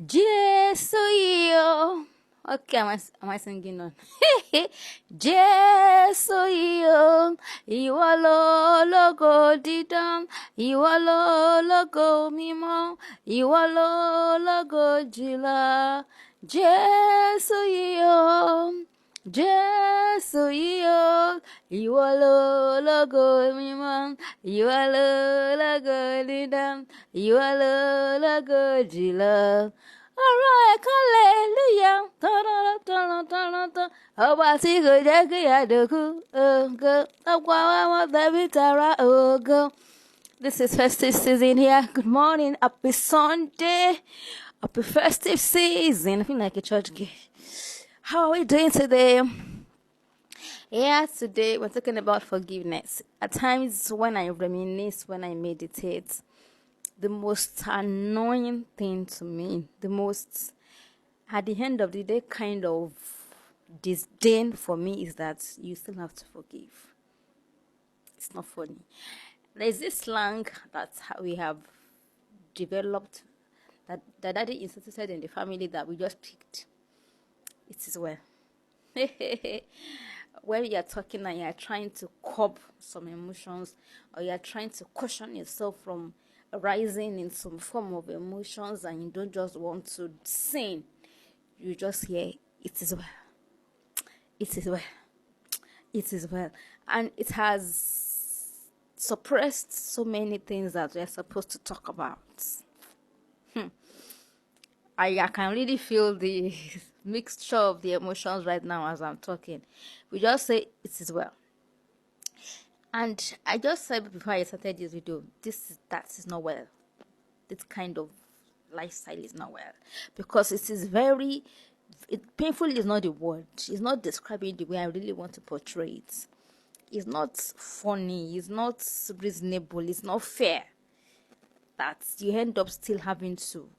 Jésù yìí o. Okay, am I singing on? Jésù yìí o, ìwọ lógo dídán, ìwọ lógo mímọ́, ìwọ lógo jùlọ. Jésù yìí o, Jésù yìí o, ìwọ lógo mímọ́, ìwọ lógo dídán, ìwọ lógo jùlọ. Ọ̀rọ̀ ẹ̀ka hallelujah, tọ́nà, ọba tí kò jẹ́ kí àdókù ògo, ọ̀pọ̀ àwọn ọmọ tẹ̀bí tara ògo. This is festive season here. Good morning, happy Sunday, happy festive season. I feel like a church girl. How are we doing today? Yeah, today we're talking about forgiveness. At times when I reminisce, when I meditate, the most annoying thing to me, the most, at the end of the day, kind of disdain for me is that you still have to forgive. It's not funny. There's this slang that we have developed that daddy instituted in the family that we just picked. It is well. When you're talking and you're trying to curb some emotions, or you're trying to caution yourself from rising in some form of emotions, and you don't just want to sin, you just hear, it is well. It is well. It is well. And it has suppressed so many things that we're supposed to talk about. I can really feel the mixture of the emotions right now as I'm talking. We just say it is well. And I just said before I started this video, that is not well. This kind of lifestyle is not well. Because painful is not the word. It's not describing the way I really want to portray it. It's not funny. It's not reasonable. It's not fair. That you end up still having to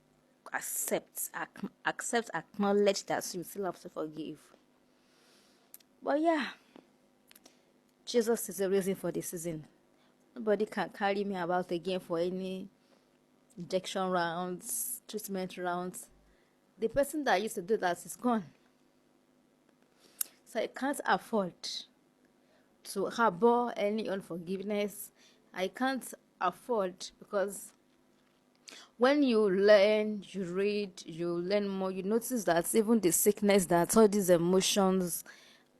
accept, acknowledge that you still have to forgive. But yeah, Jesus is the reason for the season. Nobody can carry me about again for any injection rounds, treatment rounds. The person that used to do that is gone. So I can't afford to harbor any unforgiveness. I can't afford, because when you learn, you read, you learn more, you notice that even the sickness that all these emotions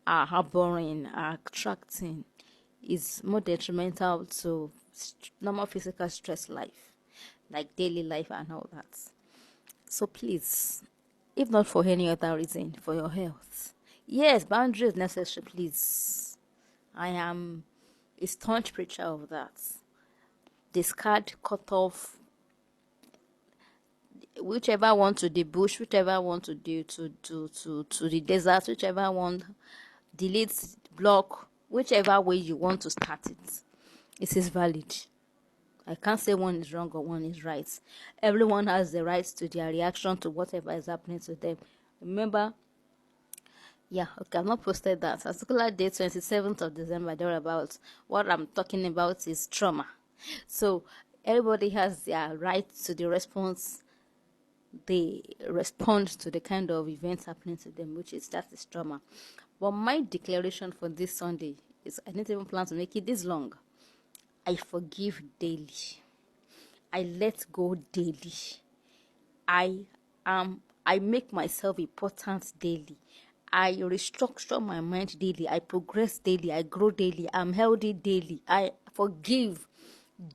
are harboring, are attracting, is more detrimental to normal physical stress life, like daily life and all that. So please, if not for any other reason, for your health, yes, boundaries necessary, please. I am a staunch preacher of that. Discard, cut off, whichever one to the bush, whichever one to do to the desert, whichever one, delete, block, whichever way you want to start it. It is valid. I can't say one is wrong or one is right. Everyone has the right to their reaction to whatever is happening to them. Remember, yeah, okay, I've not posted that. Particular date, 27th of December, thereabouts. What I'm talking about is trauma. So everybody has their right to the response. They respond to the kind of events happening to them, that is trauma. But my declaration for this Sunday is, I didn't even plan to make it this long. I forgive daily. I let go daily. I make myself important daily. I restructure my mind daily. I progress daily. I grow daily. I'm healthy daily. I forgive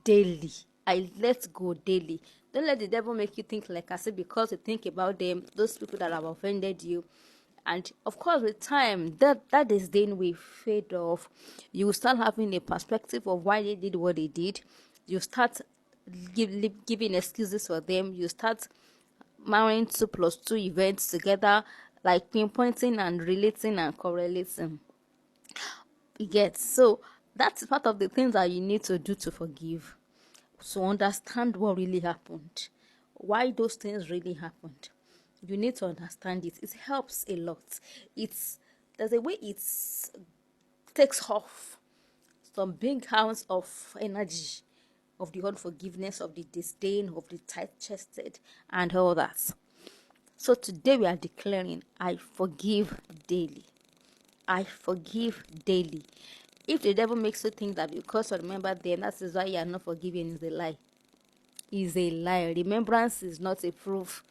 daily. I let go daily. Don't let the devil make you think like I said, because you think about them, those people that have offended you. And of course, with time, that disdain will fade off. You start having a perspective of why they did what they did. You start giving excuses for them. You start marrying 2 plus 2 events together, like pinpointing and relating and correlating. You get, so that's part of the things that you need to do to forgive, to understand what really happened, why those things really happened. You need to understand it. It helps a lot. There's a way it takes off some big hounds of energy, of the unforgiveness, of the disdain, of the tight-chested, and all that. So today we are declaring, I forgive daily. I forgive daily. If the devil makes you think that because you remember them, that is why you are not forgiving, is a lie. Is a lie. Remembrance is not a proof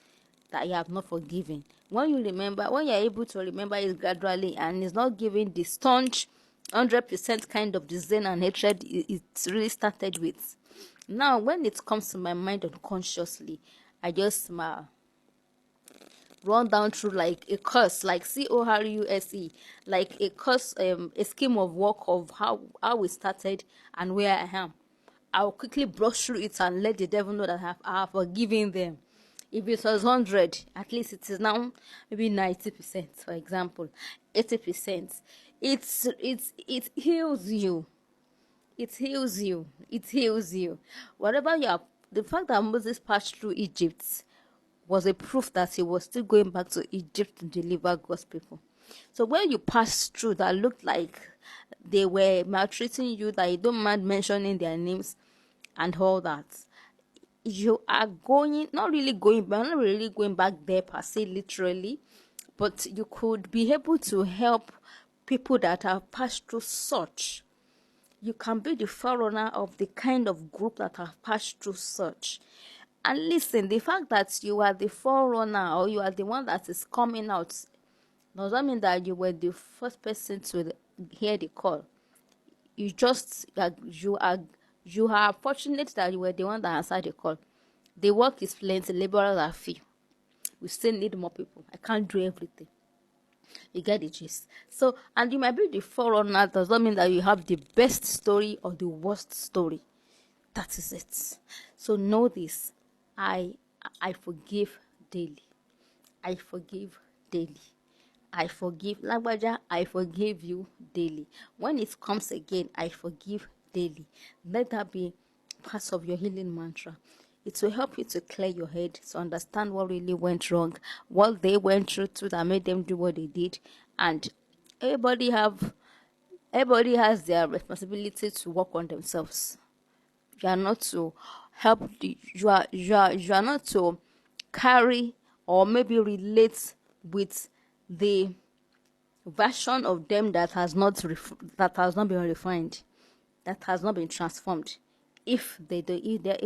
that you have not forgiven. When you remember, when you are able to remember it gradually and it's not giving the staunch 100% kind of disdain and hatred it really started with. Now, when it comes to my mind unconsciously, I just smile, run down through like a course, like CORUSE, like a course, a scheme of work of how we started and where I am. I'll quickly brush through it and let the devil know that I have forgiven them. If it was 100, at least it is now maybe 90%, for example, 80%. It heals you. It heals you. It heals you. Whatever you are, the fact that Moses passed through Egypt was a proof that he was still going back to Egypt to deliver God's people. So when you pass through that looked like they were maltreating you, that you don't mind mentioning their names and all that, you are going, not really going back, not really going back there per se, literally, but you could be able to help people that have passed through such. You can be the forerunner of the kind of group that have passed through such. And listen, the fact that you are the forerunner or you are the one that is coming out does not mean that you were the first person to hear the call. You are fortunate that you were the one that answered the call. The work is plenty, laborers are few. We still need more people. I can't do everything. You get the gist. So, and you might be the forerunner, does not mean that you have the best story or the worst story. That is it. So know this. I I forgive daily. I forgive daily. I forgive Lagbaja, I forgive you daily. When it comes again, I forgive daily. Let that be part of your healing mantra. It will help you to clear your head, to understand what really went wrong, what they went through to that made them do what they did. And everybody has their responsibility to work on themselves. You are not to help you are not to carry or maybe relate with the version of them that has not been refined, that has not been transformed. If they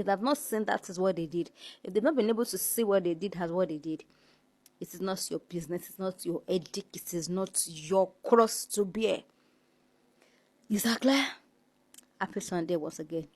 have not seen that is what they did, if they've not been able to see what they did as what they did, it is not your business, it's not your edict, it is not your cross to bear. Is that clear? Happy Sunday once again.